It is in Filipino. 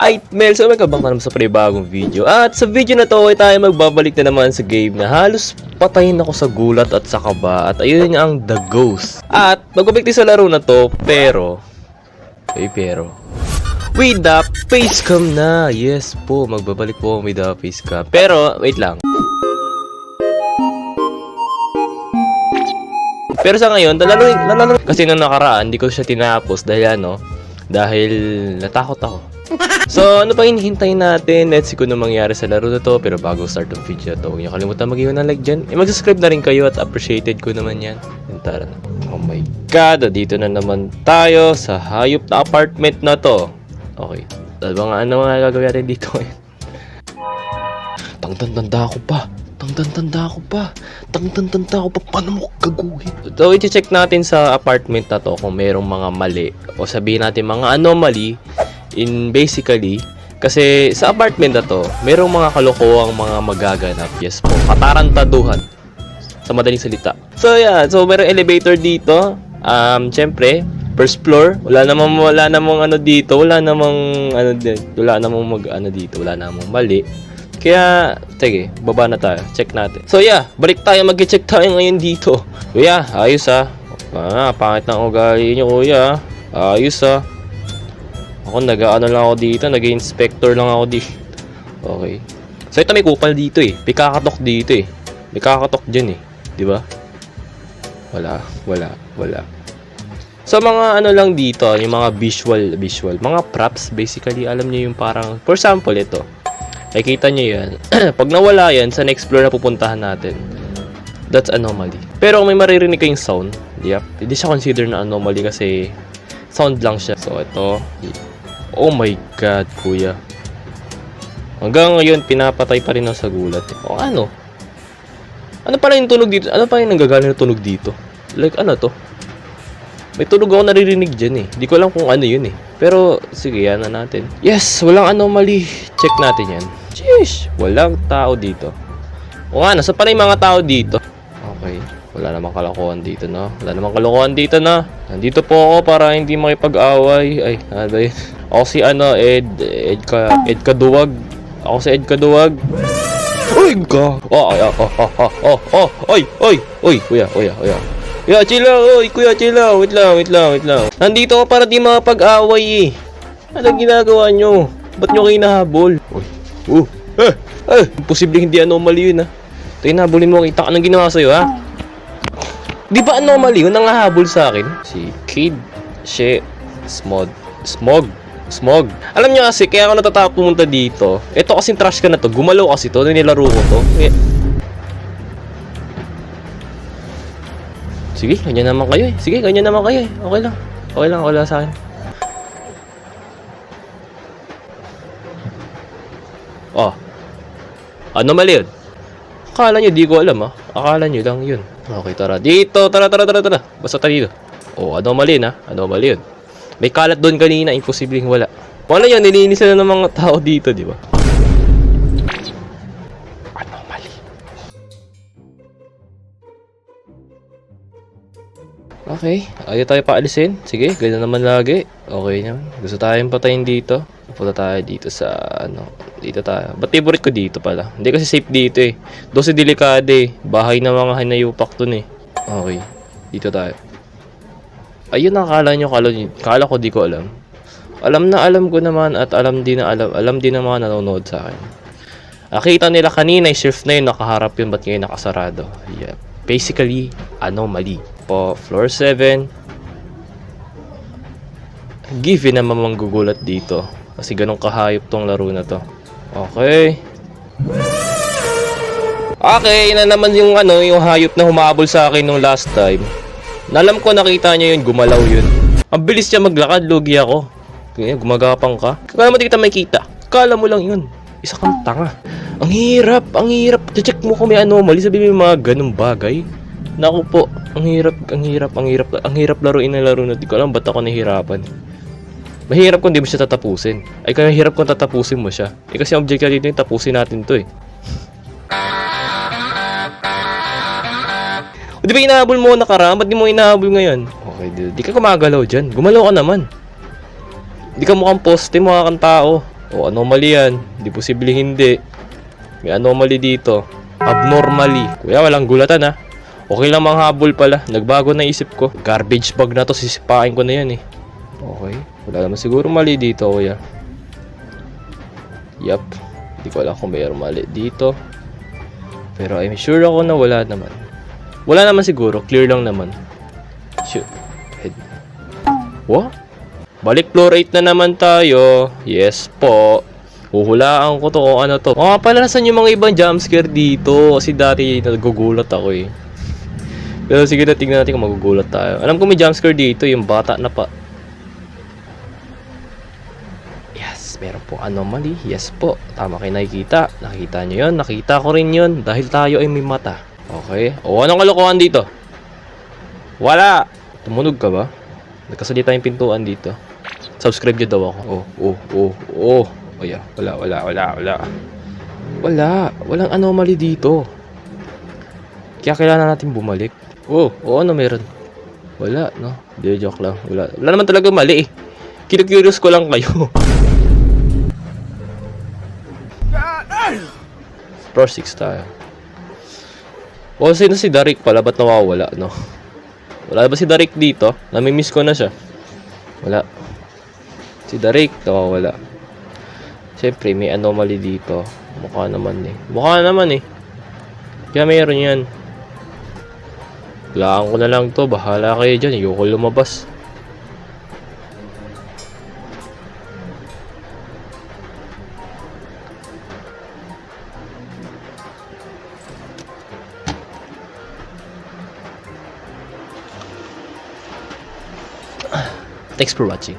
Ay, Mel, so magkabang ka naman sa panibagong video. At sa video na to ay tayo magbabalik na naman sa game na halos patayin ako sa gulat at sa kaba. At ayun nga ang The Ghost. At magbabalik din sa laro na to, pero with the facecam na. Yes po, magbabalik po with the facecam. Pero, wait lang. Pero sa ngayon, lalo kasi nung nakaraan, hindi ko siya tinapos dahil natakot ako. So, ano pa hinihintay natin? Let's see kung ano mangyari sa laro na to. Pero bago start ng video na to, huwag niyo kalimutan mag-iwan ng like dyan. Mag-subscribe na rin kayo at appreciated ko naman yan. Tara na. Oh my God, dito na naman tayo sa hayop na apartment na to. Okay. Ano mga gagawin natin dito ngayon? Tanda ko pa. Paano mo gagawin? So, i-check natin sa apartment na to kung merong mga mali. O sabihin natin mga anomaly. Basically, kasi sa apartment na to, merong mga kalokohang mga magaganap. Yes po, katarantaduhan. Sa madaling salita. So, yeah. So, merong elevator dito. Siyempre, first floor. Wala namang mali. Kaya, sige, baba na tayo. Check natin. So, yeah. Balik tayo. Mag-check tayo ngayon dito. Kuya, ayos pangit ng ugali nyo, kuya. Ayos Ako, lang ako dito. Nag-inspector lang ako dito. Okay. So, ito may kupal dito eh. May kakatok dito eh. May kakatok dyan eh. Diba? Wala. So, mga lang dito, yung mga visual. Mga props, basically, alam niyo yung parang, for example, ito. Nakikita niyo yan. Pag nawala yan, sa next floor na pupuntahan natin. That's anomaly. Pero kung may maririnig kayong sound, hindi siya consider na anomaly kasi sound lang siya. So, ito. Oh my God, kuya. Hanggang ngayon, pinapatay pa rin ako sa gulat. O ano? Ano pala yung tunog dito? Ano pa yung nanggagaling na tunog dito? Like, ano to? May tunog ako naririnig dyan eh. Hindi ko alam kung ano yun eh. Pero, sige, yan na natin. Yes, walang anomaly. Check natin yan. Sheesh, walang tao dito. O nga, nasa pala yung mga tao dito? Okay. Wala namang kalokohan dito, no? Nandito po ako para hindi makipag-away. Ay, ano ba yun? Ako si Ed Kaduwag. Uy, ka! Oy, kuya. Kuya, chill lang. Wait lang. Nandito ako para di makapag-away eh. Ano ginagawa nyo? Ba't nyo kayo nahabol? Posibleng hindi anomaly yun, ha? Tayo nahabulin mo, kita ka nang ginawa sa'yo, ha? Di ba anomaly yun? Nangahabol sa akin? Si Kid, Smog. Alam nyo kasi, kaya ako natatakot pumunta dito. Ito kasing trash ka na to. Gumalaw kasi to. Nilaro ko to. Sige, ganyan naman kayo eh. Okay lang sa akin. Oh. Anomaly yun? Akala nyo, di ko alam ha. Akala nyo lang yun. Okay, tara. Dito, tara. Basta tayo dito. Oh, anomaly yun. May kalat doon kanina, imposibleng wala. Wala yan, nilinis na ng mga tao dito, di ba? Anomaly. Okay, ayaw tayo paalisin. Sige, ganyan naman lagi. Okay naman. Gusto tayong patayin dito. Punta tayo dito sa, dito tayo. Ba't favorite ko dito pala? Hindi kasi safe dito eh. Doon si delikade eh. Bahay na mga hanayupak dun eh. Okay, dito tayo. Ayun ang kala ko di ko alam. Alam ko naman at alam din ng mga nanonood sa akin. Nakita nila kanina yung shift na yun, nakaharap yun, ba't ngayon nakasarado? Yeah. Basically, anomaly. Po, floor 7. Given naman manggugulat dito. Kasi ganun kahayop tong laro na to. Okay. Okay, na naman yung hayop na humabol sa akin nung last time. Nalam ko nakita niya yun, gumalaw yun. Ang bilis niya maglakad, lugi ako. Kaya gumagapang ka. Kala mo di kita makita. Kala mo lang yun. Isa kang tanga. Ang hirap. Check mo kung may anomaly. Sabihin mo mga ganung bagay. Naku po, ang hirap laruin na laro na. Di ko alam ba't ako nahihirapan. Mahirap kung di mo siya tatapusin. Ay kaya hirap kung tatapusin mo siya. Kasi ang object dito yung tapusin natin to eh. O di ba inahabol mo nakaraan? Ba't di mo inahabol ngayon? Okay, di ka gumagalaw dyan. Gumalaw ka naman. Di ka mukhang poste, mukha kang tao. O, anomaly yan. Hindi posible hindi. May anomaly dito. Abnormally. Kuya, walang gulatan ha. Okay lang manghabol pala. Nagbago na isip ko. Garbage bag na to. Sisipain ko na yan eh. Okay. Wala naman siguro mali dito, kuya. Yup. Hindi ko alam kung mayroong mali dito. Pero I'm sure ako na wala naman. Wala naman siguro. Clear lang naman. Shoot. Head. What? Balik floor 8 na naman tayo. Yes po. Huhulaan ko to kung ano to. Mga pala, nasan yung mga ibang jumpscare dito? Kasi dati nagugulat ako eh. Pero sige na, tignan natin kung magugulat tayo. Alam ko may jumpscare dito, yung bata na pa. Yes, meron po anomaly. Yes po, tama kayo nakikita. Nakita nyo yun, nakita ko rin yun. Dahil tayo ay may mata. Okay. O, anong kalokohan dito? Wala! Tumunog ka ba? Nagkasalita yung pintuan dito. Subscribe nyo daw ako. Oh yeah. Wala. Walang anomaly dito. Kaya kailangan natin bumalik. Ano meron? Wala, no? Di, joke lang. Wala naman talaga mali eh. Kinu-curious ko lang kayo. Floor 6 tayo. Sino si Darik pala? Ba't nawawala, no? Wala ba si Darik dito? Nami-miss ko na siya. Wala. Si Darik, nawawala. Siyempre, may anomaly dito. Mukha naman eh. Kaya mayroon yan. Walaan ko na lang to. Bahala kayo dyan. Ayoko lumabas. Thanks for watching.